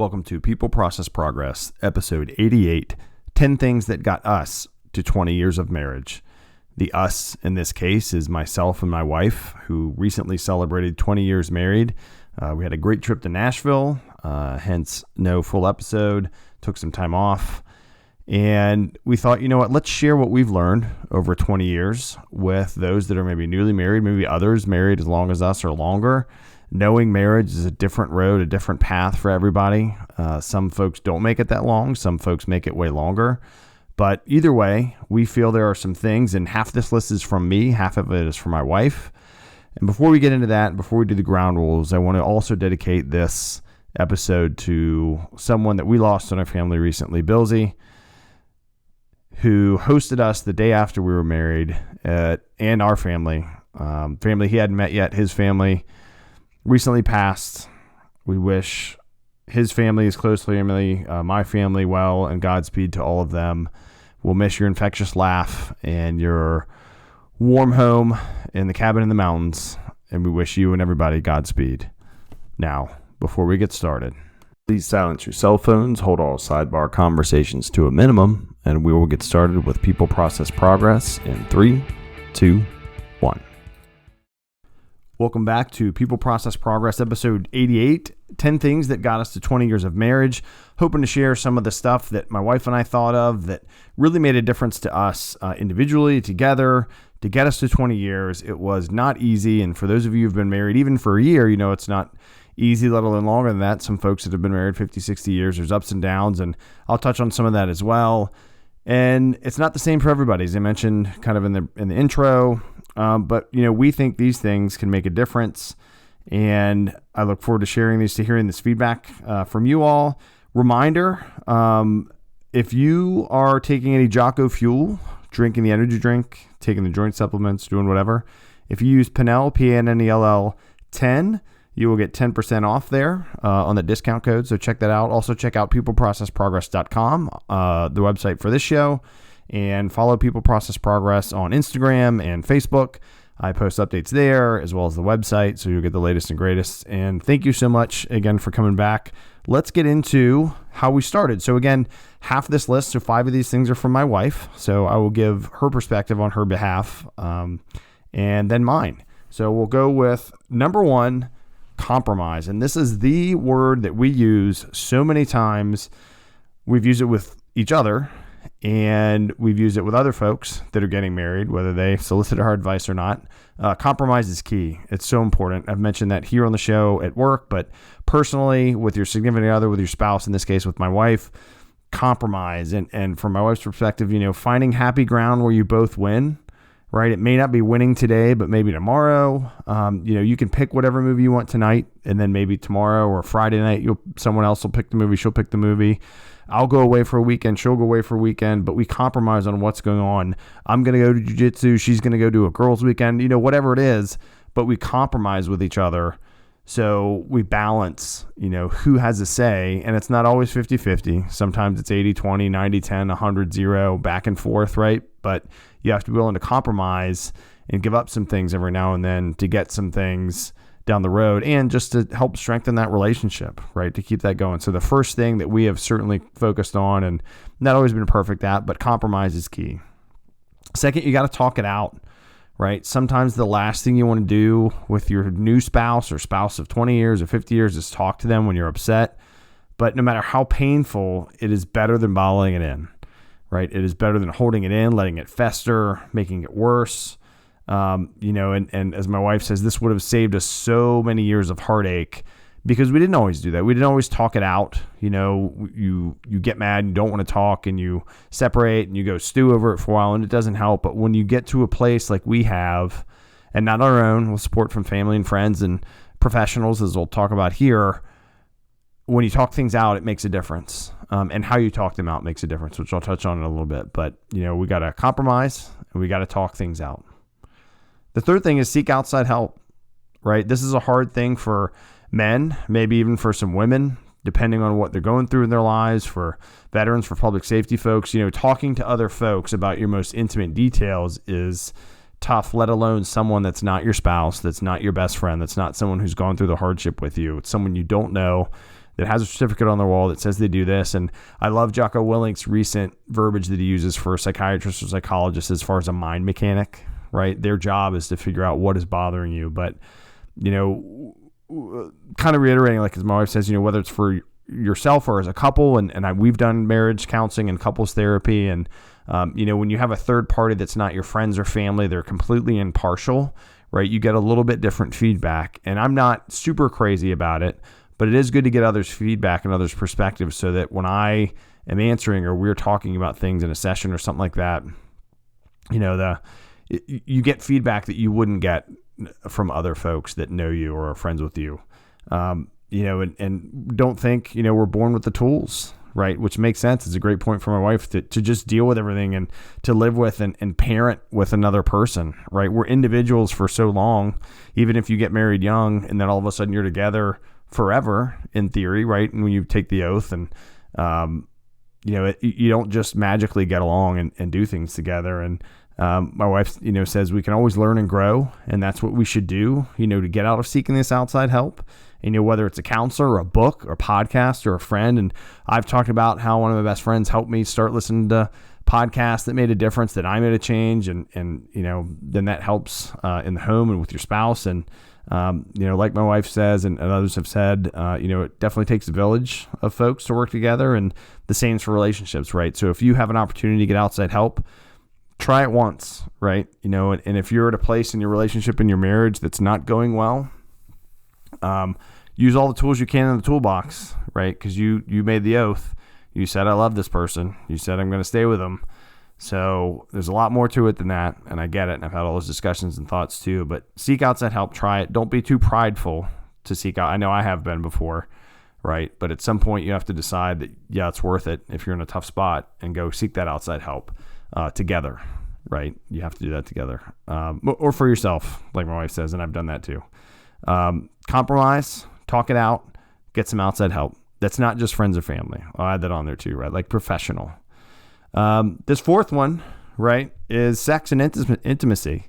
Welcome to People Process Progress, episode 88, 10 Things That Got Us to 20 Years of Marriage. The us in this case is myself and my wife, who recently celebrated 20 years married. We had a great trip to Nashville, hence no full episode, took some time off. And we thought, you know what, let's share what we've learned over 20 years with those that are maybe newly married, maybe others married as long as us or longer. Knowing marriage is a different road, a different path for everybody. Some folks don't make it that long. Some folks make it way longer. But either way, we feel there are some things, and half this list is from me, half of it is from my wife. And before we get into that, before we do the ground rules, I want to also dedicate this episode to someone that we lost in our family recently, Billsy, who hosted us the day after we were married, and our family. Family he hadn't met yet, his family recently passed. We wish his family, his close family, my family well, and Godspeed to all of them. We'll miss your infectious laugh and your warm home in the cabin in the mountains, and we wish you and everybody Godspeed. Now, before we get started, please silence your cell phones, hold all sidebar conversations to a minimum, and we will get started with People Process Progress in 3, 2, 1. Welcome back to People Process Progress, episode 88, 10 Things That Got Us to 20 Years of Marriage. Hoping to share some of the stuff that my wife and I thought of that really made a difference to us individually, together, to get us to 20 years. It was not easy, and for those of you who've been married even for a year, you know it's not easy, let alone longer than that. Some folks that have been married 50, 60 years, there's ups and downs, and I'll touch on some of that as well. And it's not the same for everybody, as I mentioned kind of in the intro. But, you know, we think these things can make a difference, and I look forward to hearing this feedback from you all. Reminder, if you are taking any Jocko Fuel, drinking the energy drink, taking the joint supplements, doing whatever, if you use Pennell, P-A-N-N-E-L-L 10, you will get 10% off there on the discount code. So check that out. Also check out peopleprocessprogress.com, the website for this show. And follow People Process Progress on Instagram and Facebook. I post updates there as well as the website, so you'll get the latest and greatest. And thank you so much again for coming back. Let's get into how we started. So again, half this list, so 5 of these things are from my wife. So I will give her perspective on her behalf, and then mine. So we'll go with number 1, compromise. And this is the word that we use so many times. We've used it with each other, and we've used it with other folks that are getting married, whether they solicit our advice or not. Compromise is key. It's so important. I've mentioned that here on the show, at work, but personally with your significant other, with your spouse, in this case with my wife, compromise. And from my wife's perspective, you know, finding happy ground where you both win, right? It may not be winning today, but maybe tomorrow. You know, you can pick whatever movie you want tonight, and then maybe tomorrow or Friday night, someone else will pick the movie. She'll pick the movie. I'll go away for a weekend. She'll go away for a weekend, but we compromise on what's going on. I'm going to go to jiu-jitsu. She's going to go do a girls' weekend, you know, whatever it is, but we compromise with each other. So we balance, you know, who has a say, and it's not always 50-50. Sometimes it's 80-20, 90-10, 100-0, back and forth, right? But you have to be willing to compromise and give up some things every now and then to get some things down the road, and just to help strengthen that relationship, right? To keep that going. So the first thing that we have certainly focused on, and not always been perfect at, but compromise is key. Second, you got to talk it out, right? Sometimes the last thing you want to do with your new spouse or spouse of 20 years or 50 years is talk to them when you're upset. But no matter how painful, it is better than bottling it in, right? It is better than holding it in, letting it fester, making it worse. You know, and as my wife says, this would have saved us so many years of heartache because we didn't always do that. We didn't always talk it out. You know, you get mad, you don't want to talk, and you separate and you go stew over it for a while, and it doesn't help. But when you get to a place like we have, and not our own, with support from family and friends and professionals, as we'll talk about here, when you talk things out, it makes a difference. And how you talk them out makes a difference, which I'll touch on in a little bit. But, you know, we got to compromise and we got to talk things out. The third thing is seek outside help, right? This is a hard thing for men, maybe even for some women, depending on what they're going through in their lives, for veterans, for public safety folks. You know, talking to other folks about your most intimate details is tough, let alone someone that's not your spouse, that's not your best friend, that's not someone who's gone through the hardship with you. It's someone you don't know, that has a certificate on their wall that says they do this. And I love Jocko Willink's recent verbiage that he uses for psychiatrists or psychologists as far as a mind mechanic, right? Their job is to figure out what is bothering you. But, kind of reiterating, like as my wife says, whether it's for yourself or as a couple, and we've done marriage counseling and couples therapy. And, when you have a third party that's not your friends or family, they're completely impartial, right? You get a little bit different feedback. And I'm not super crazy about it, but it is good to get others' feedback and others' perspectives so that when I am answering or we're talking about things in a session or something like that, you get feedback that you wouldn't get from other folks that know you or are friends with you. And don't think, we're born with the tools, right? Which makes sense. It's a great point for my wife to just deal with everything and to live with and parent with another person, right? We're individuals for so long, even if you get married young and then all of a sudden you're together forever in theory, right? And when you take the oath and, you don't just magically get along and do things together. And, my wife, says we can always learn and grow, and that's what we should do, to get out of seeking this outside help. And, whether it's a counselor or a book or a podcast or a friend. And I've talked about how one of my best friends helped me start listening to podcasts that made a difference, that I made a change. And then that helps in the home and with your spouse. And, like my wife says, and others have said, it definitely takes a village of folks to work together, and the same for relationships, right? So if you have an opportunity to get outside help, try it once, right? And if you're at a place in your relationship, in your marriage that's not going well, use all the tools you can in the toolbox, right? Because you made the oath. You said, I love this person. You said, I'm going to stay with them. So there's a lot more to it than that. And I get it. And I've had all those discussions and thoughts too, but seek outside help, try it. Don't be too prideful to seek out. I know I have been before, right? But at some point you have to decide that, yeah, it's worth it if you're in a tough spot, and go seek that outside help together, right? You have to do that together, or for yourself, like my wife says, and I've done that too. Compromise, talk it out, get some outside help. That's not just friends or family. I'll add that on there too, right? Like professional. This fourth one, right, is sex and intimacy.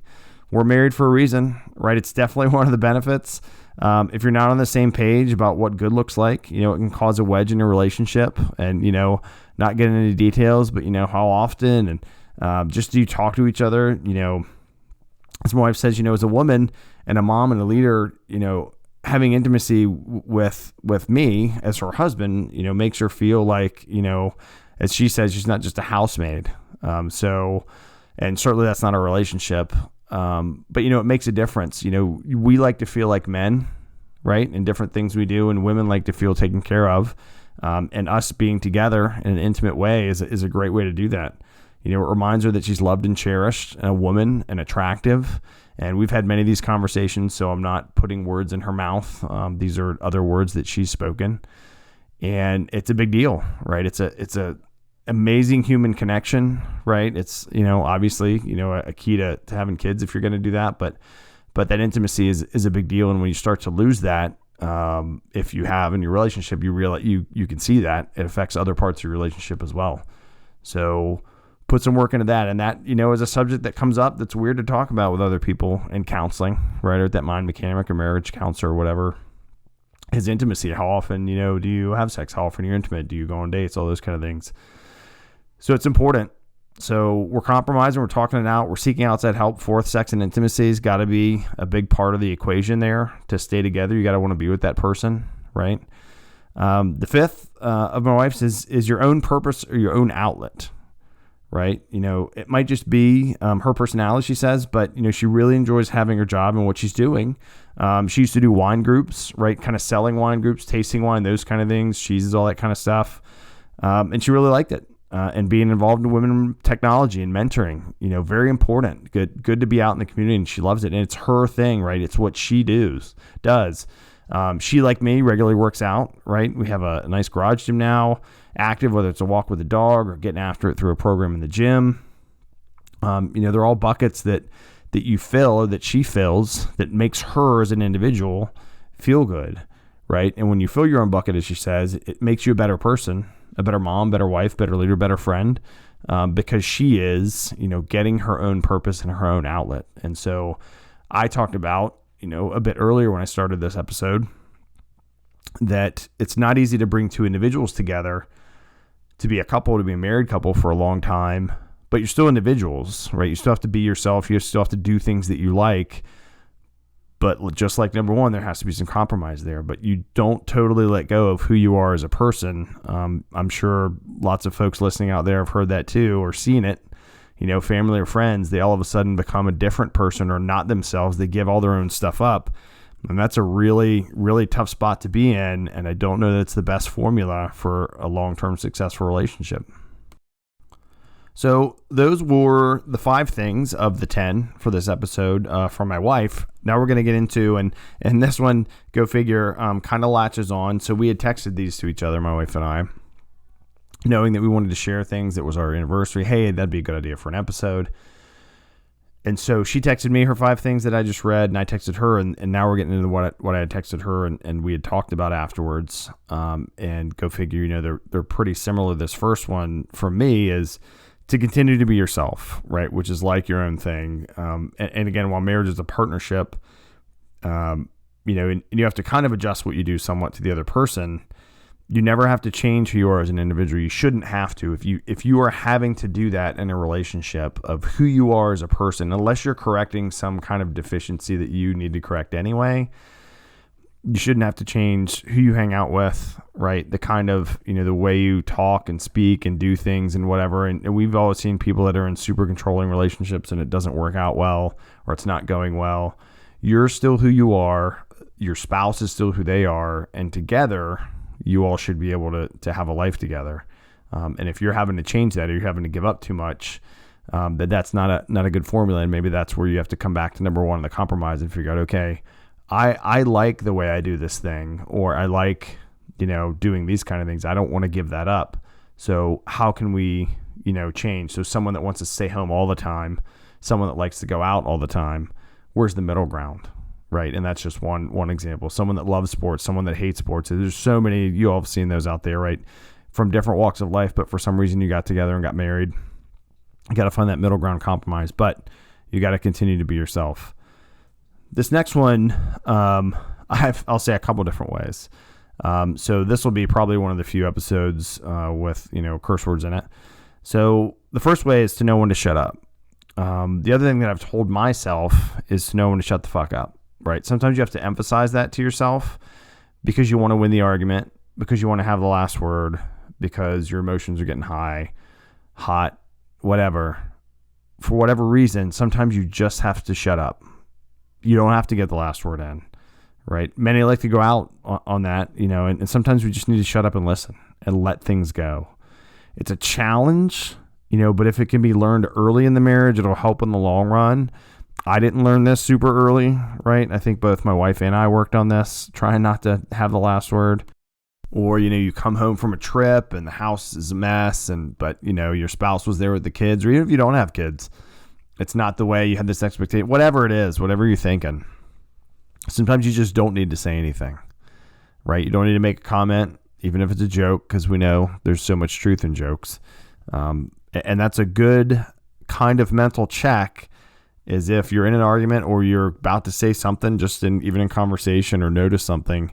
We're married for a reason, right? It's definitely one of the benefits. If you're not on the same page about what good looks like, it can cause a wedge in your relationship, and, not getting into details, but how often, and just do you talk to each other, as my wife says, as a woman and a mom and a leader, having intimacy with me as her husband, makes her feel like, as she says, she's not just a housemaid. And certainly that's not a relationship. But it makes a difference. We like to feel like men, right? In different things we do, and women like to feel taken care of. And us being together in an intimate way is a great way to do that. It reminds her that she's loved and cherished, and a woman, and attractive. And we've had many of these conversations, so I'm not putting words in her mouth. These are other words that she's spoken, and it's a big deal, right? It's a amazing human connection, right? It's, obviously, a key to having kids if you're going to do that, but that intimacy is a big deal. And when you start to lose that, if you have in your relationship, you realize you can see that it affects other parts of your relationship as well. So put some work into that. And that, is a subject that comes up that's weird to talk about with other people in counseling, right? Or that mind mechanic or marriage counselor or whatever. Is intimacy. How often, do you have sex? How often are you intimate? Do you go on dates? All those kind of things. So it's important. So we're compromising, we're talking it out, we're seeking outside help. Fourth, sex and intimacy has got to be a big part of the equation there to stay together. You got to want to be with that person, right? The fifth of my wife's is your own purpose or your own outlet, right? It might just be her personality, she says, but, she really enjoys having her job and what she's doing. She used to do wine groups, right? Kind of selling wine groups, tasting wine, those kind of things, cheeses, all that kind of stuff. And she really liked it. And being involved in women technology and mentoring, very important. Good to be out in the community, and she loves it. And it's her thing, right? It's what she does. She, like me, regularly works out, right? We have a nice garage gym now, active, whether it's a walk with a dog or getting after it through a program in the gym. They're all buckets that you fill, or that she fills, that makes her as an individual feel good, right? And when you fill your own bucket, as she says, it makes you a better person, a better mom, better wife, better leader, better friend, because she is, getting her own purpose and her own outlet. And so I talked about, a bit earlier when I started this episode, that it's not easy to bring two individuals together, to be a couple, to be a married couple for a long time, but you're still individuals, right? You still have to be yourself. You still have to do things that you like. But just like number one, there has to be some compromise there, but you don't totally let go of who you are as a person. I'm sure lots of folks listening out there have heard that too, or seen it. Family or friends, they all of a sudden become a different person or not themselves. They give all their own stuff up. And that's a really, really tough spot to be in. And I don't know that it's the best formula for a long-term successful relationship. So those were the 5 things of the 10 for this episode from my wife. Now we're going to get into, and this one, go figure, kind of latches on. So we had texted these to each other, my wife and I, knowing that we wanted to share things. It was our anniversary. Hey, that'd be a good idea for an episode. And so she texted me her 5 things that I just read, and I texted her, and now we're getting into what I had texted her and we had talked about afterwards. And go figure, they're pretty similar. This first one for me is to continue to be yourself, right? Which is like your own thing. And again, while marriage is a partnership, and you have to kind of adjust what you do somewhat to the other person. You never have to change who you are as an individual. You shouldn't have to. If you are having to do that in a relationship of who you are as a person, unless you're correcting some kind of deficiency that you need to correct anyway, you shouldn't have to change who you hang out with, right? The kind of, the way you talk and speak and do things and whatever. And we've always seen people that are in super controlling relationships and it doesn't work out well, or it's not going well. You're still who you are. Your spouse is still who they are. And together, you all should be able to have a life together. And if you're having to change that, or you're having to give up too much, that's not a good formula. And maybe that's where you have to come back to number one, the compromise, and figure out, okay, I like the way I do this thing, or I like, doing these kind of things. I don't want to give that up. So how can we, change? So someone that wants to stay home all the time, someone that likes to go out all the time, where's the middle ground? Right. And that's just one example. Someone that loves sports, someone that hates sports. There's so many, you all have seen those out there, right? From different walks of life, but for some reason you got together and got married. You got to find that middle ground compromise, but you got to continue to be yourself. This next one, I'll say a couple different ways. So this will be probably one of the few episodes with, curse words in it. So the first way is to know when to shut up. The other thing that I've told myself is to know when to shut the fuck up. Right. Sometimes you have to emphasize that to yourself because you want to win the argument, because you want to have the last word, because your emotions are getting hot, whatever. For whatever reason, sometimes you just have to shut up. You don't have to get the last word in. Right. Many like to go out on that, and sometimes we just need to shut up and listen and let things go. It's a challenge, but if it can be learned early in the marriage, it'll help in the long run. I didn't learn this super early, right? I think both my wife and I worked on this, trying not to have the last word. Or, you come home from a trip and the house is a mess, but your spouse was there with the kids, or even if you don't have kids, it's not the way you had this expectation, whatever it is, whatever you're thinking. Sometimes you just don't need to say anything, right? You don't need to make a comment, even if it's a joke, because we know there's so much truth in jokes. And that's a good kind of mental check. Is if you're in an argument or you're about to say something, even in conversation, or notice something,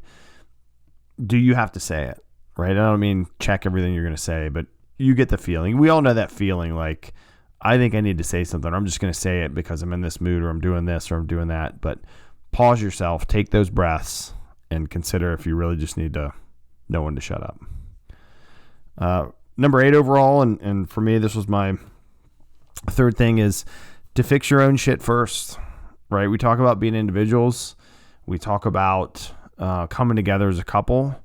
do you have to say it, right? I don't mean check everything you're going to say, but you get the feeling. We all know that feeling, like, I think I need to say something, or I'm just going to say it because I'm in this mood, or I'm doing this, or I'm doing that. But pause yourself, take those breaths, and consider if you really just need to know when to shut up. Number 8 overall, and for me, this was my third thing, is to fix your own shit first, right? We talk about being individuals. We talk about coming together as a couple.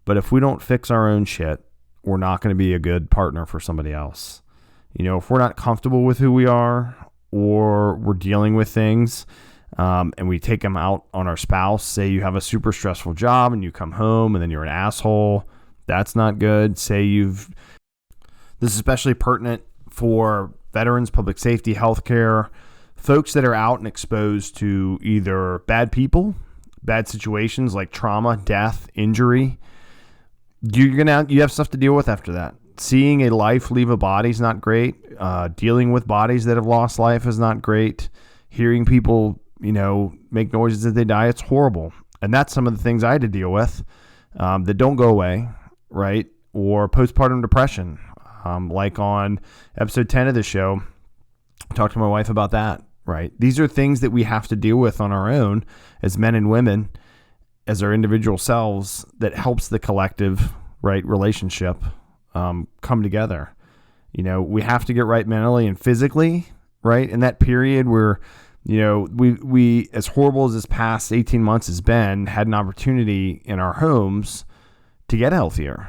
But if we don't fix our own shit, we're not going to be a good partner for somebody else. If we're not comfortable with who we are, or we're dealing with things, and we take them out on our spouse, say you have a super stressful job and you come home and then you're an asshole, that's not good. This is especially pertinent for veterans, public safety, healthcare, folks that are out and exposed to either bad people, bad situations like trauma, death, injury. You have stuff to deal with after that. Seeing a life leave a body is not great. Dealing with bodies that have lost life is not great. Hearing people, make noises as they die, it's horrible. And that's some of the things I had to deal with. that don't go away, right? Or postpartum depression. Like on episode 10 of the show, I talked to my wife about that, right? These are things that we have to deal with on our own as men and women, as our individual selves, that helps the collective, right, relationship come together. We have to get right mentally and physically, right? In that period where, we as horrible as this past 18 months has been, had an opportunity in our homes to get healthier,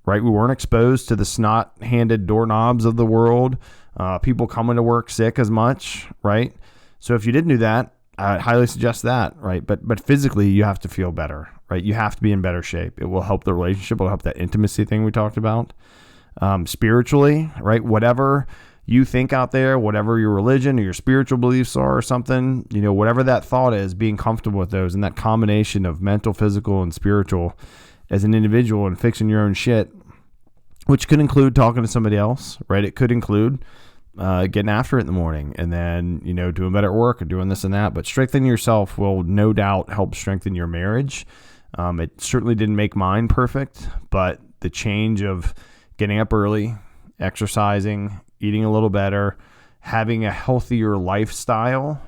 right? We weren't exposed to the snot-handed doorknobs of the world, people coming to work sick as much, right? So if you didn't do that, I'd highly suggest that, right? But physically, you have to feel better, right? You have to be in better shape. It will help the relationship. It will help that intimacy thing we talked about. Spiritually, right? Whatever you think out there, whatever your religion or your spiritual beliefs are or something, whatever that thought is, being comfortable with those, and that combination of mental, physical, and spiritual as an individual, and fixing your own shit, which could include talking to somebody else, right? It could include getting after it in the morning, and then, doing better at work or doing this and that. But strengthening yourself will no doubt help strengthen your marriage. It certainly didn't make mine perfect, but the change of getting up early, exercising, eating a little better, having a healthier lifestyle,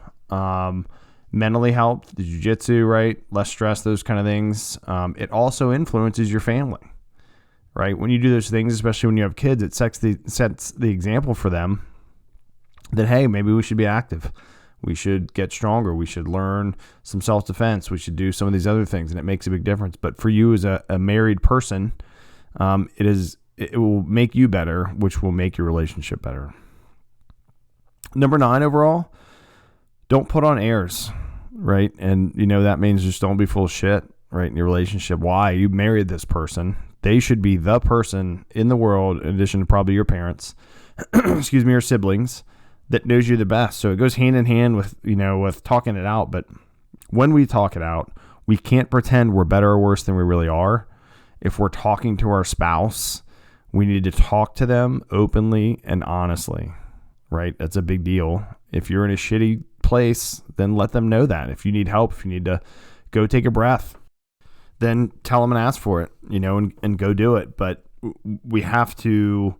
mentally helped, the jiu-jitsu, right? Less stress, those kind of things. It also influences your family, right? When you do those things, especially when you have kids, it sets the example for them that, hey, maybe we should be active. We should get stronger. We should learn some self-defense. We should do some of these other things, and it makes a big difference. But for you as a married person, it will make you better, which will make your relationship better. Number 9 overall, don't put on airs, right? And, that means just don't be full of shit, right, in your relationship. Why? You married this person. They should be the person in the world, in addition to probably your parents, or siblings, that knows you the best. So it goes hand in hand with, with talking it out. But when we talk it out, we can't pretend we're better or worse than we really are. If we're talking to our spouse, we need to talk to them openly and honestly, right? That's a big deal. If you're in a shitty place, then let them know that. If you need help, if you need to go take a breath, then tell them and ask for it, and go do it. But we have to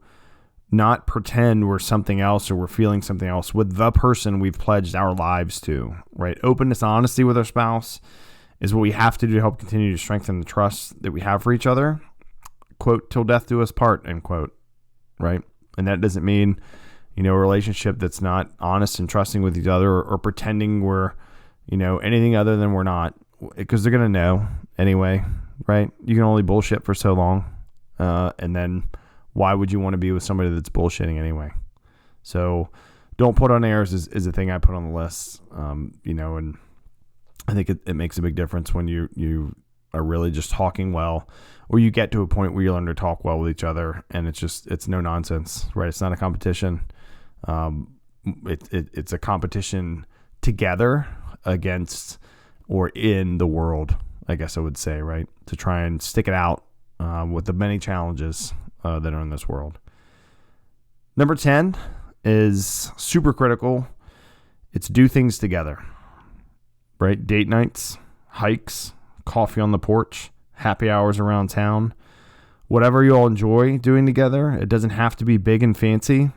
not pretend we're something else or we're feeling something else with the person we've pledged our lives to, right? Openness, honesty with our spouse is what we have to do to help continue to strengthen the trust that we have for each other. Quote, till death do us part, end quote, right? And that doesn't mean, a relationship that's not honest and trusting with each other, or pretending we're, anything other than we're not, because they're going to know anyway, right? You can only bullshit for so long. And then why would you want to be with somebody that's bullshitting anyway? So don't put on airs is the thing I put on the list, and I think it makes a big difference when you are really just talking well, or you get to a point where you learn to talk well with each other, and it's no nonsense, right? It's not a competition. It's a competition together against or in the world, I guess I would say, right? To try and stick it out with the many challenges that are in this world. Number 10 is super critical. It's do things together, right? Date nights, hikes, coffee on the porch, happy hours around town, whatever you all enjoy doing together. It doesn't have to be big and fancy,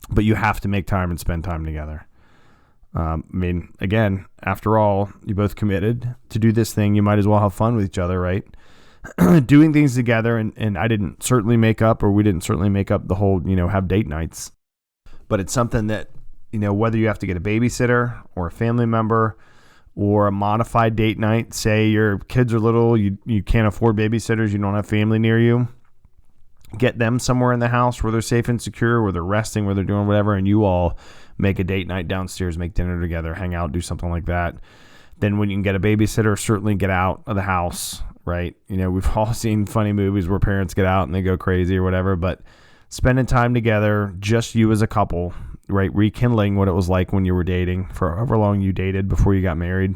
but you have to make time and spend time together. Again, after all, you both committed to do this thing. You might as well have fun with each other, right? Doing things together. And I didn't certainly make up, or we didn't certainly make up the whole, have date nights, but it's something that, whether you have to get a babysitter or a family member, or a modified date night, say your kids are little, you can't afford babysitters, you don't have family near you, get them somewhere in the house where they're safe and secure, where they're resting, where they're doing whatever, and you all make a date night downstairs, make dinner together, hang out, do something like that. Then when you can get a babysitter, certainly get out of the house, right? We've all seen funny movies where parents get out and they go crazy or whatever, but spending time together, just you as a couple, right? Rekindling what it was like when you were dating for however long you dated before you got married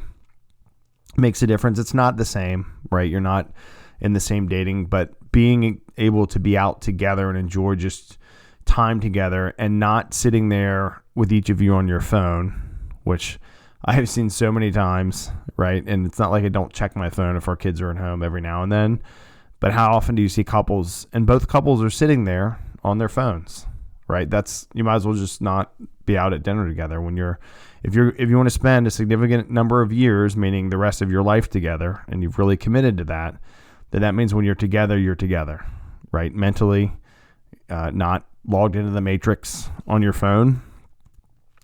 makes a difference. It's not the same, right? You're not in the same dating, but being able to be out together and enjoy just time together, and not sitting there with each of you on your phone, which I have seen so many times, right? And it's not like I don't check my phone if our kids are at home every now and then, but how often do you see couples and both couples are sitting there on their phones, right? You might as well just not be out at dinner together if you want to spend a significant number of years, meaning the rest of your life together, and you've really committed to that, then that means when you're together, right? Mentally, not logged into the matrix on your phone.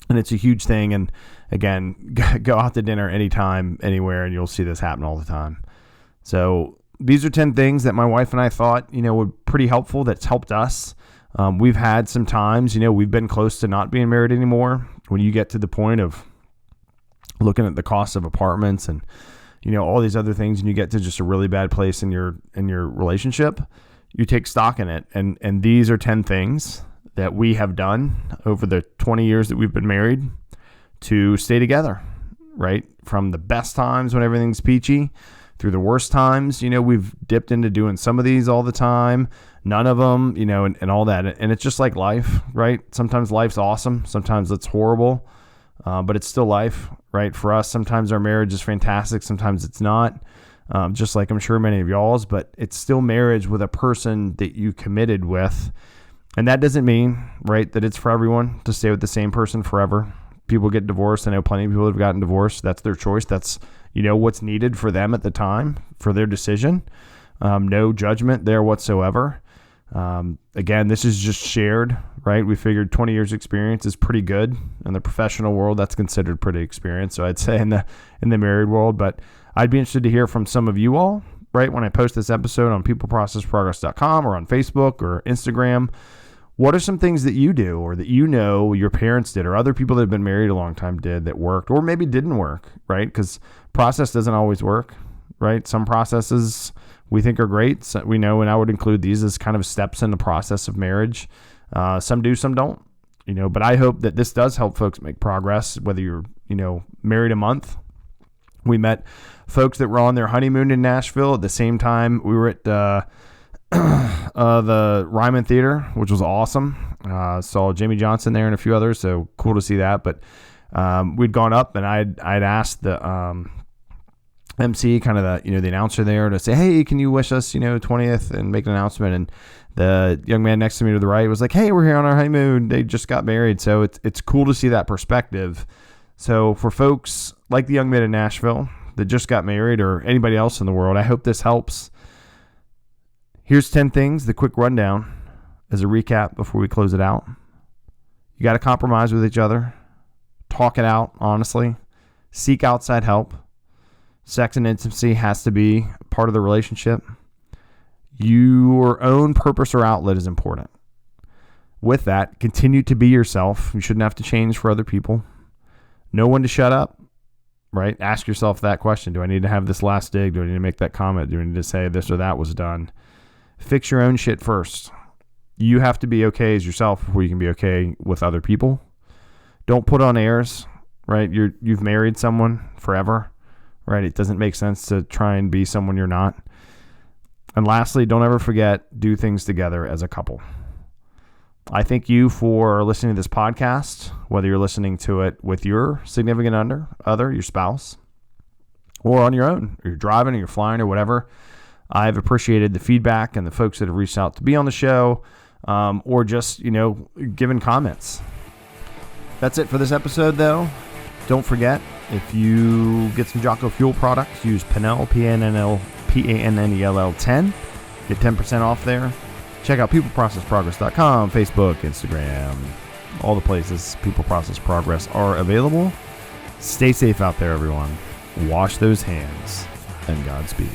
And it's a huge thing. And again, go out to dinner anytime, anywhere, and you'll see this happen all the time. So these are 10 things that my wife and I thought, were pretty helpful. That's helped us. We've had some times, we've been close to not being married anymore. When you get to the point of looking at the cost of apartments and, all these other things, and you get to just a really bad place in your relationship, you take stock in it. And these are 10 things that we have done over the 20 years that we've been married to stay together, right? From the best times when everything's peachy through the worst times, we've dipped into doing some of these all the time, none of them, and all that. And it's just like life, right? Sometimes life's awesome. Sometimes it's horrible, but it's still life, right? For us, sometimes our marriage is fantastic. Sometimes it's not, just like I'm sure many of y'all's, but it's still marriage with a person that you committed with. And that doesn't mean, right, that it's for everyone to stay with the same person forever. People get divorced. I know plenty of people have gotten divorced. That's their choice. That's, what's needed for them at the time for their decision. No judgment there whatsoever. Again, this is just shared, right? We figured 20 years experience is pretty good in the professional world. That's considered pretty experienced. So I'd say in the married world, but I'd be interested to hear from some of you all, right? When I post this episode on peopleprocessprogress.com or on Facebook or Instagram, what are some things that you do or that your parents did or other people that have been married a long time did that worked or maybe didn't work, right? Because process doesn't always work, right? Some processes we think are great. So we know, and I would include these as kind of steps in the process of marriage. Some do, some don't, but I hope that this does help folks make progress, whether you're, married a month. We met folks that were on their honeymoon in Nashville at the same time. We were at the Ryman Theater, which was awesome. Saw Jamie Johnson there and a few others, so cool to see that. But we'd gone up, and I'd asked the MC, kind of the announcer there, to say, hey, can you wish us 20th and make an announcement. And the young man next to me to the right was like, hey, we're here on our honeymoon. They just got married, so it's cool to see that perspective. So for folks like the young man in Nashville that just got married, or anybody else in the world, I hope this helps. Here's 10 things, the quick rundown as a recap before we close it out. You got to compromise with each other. Talk it out, honestly. Seek outside help. Sex and intimacy has to be part of the relationship. Your own purpose or outlet is important. With that, continue to be yourself. You shouldn't have to change for other people. Know when to shut up, right? Ask yourself that question. Do I need to have this last dig? Do I need to make that comment? Do I need to say this or that was done? Fix your own shit first. You have to be okay as yourself before you can be okay with other people. Don't put on airs, right? You've married someone forever, right? It doesn't make sense to try and be someone you're not. And lastly, don't ever forget, do things together as a couple. I thank you for listening to this podcast, whether you're listening to it with your significant other, your spouse, or on your own, or you're driving or you're flying or whatever. I've appreciated the feedback and the folks that have reached out to be on the show, or just, giving comments. That's it for this episode, though. Don't forget, if you get some Jocko Fuel products, use Pannell, P-A-N-N-E-L-L 10. Get 10% off there. Check out peopleprocessprogress.com, Facebook, Instagram, all the places People Process Progress are available. Stay safe out there, everyone. Wash those hands, and Godspeed.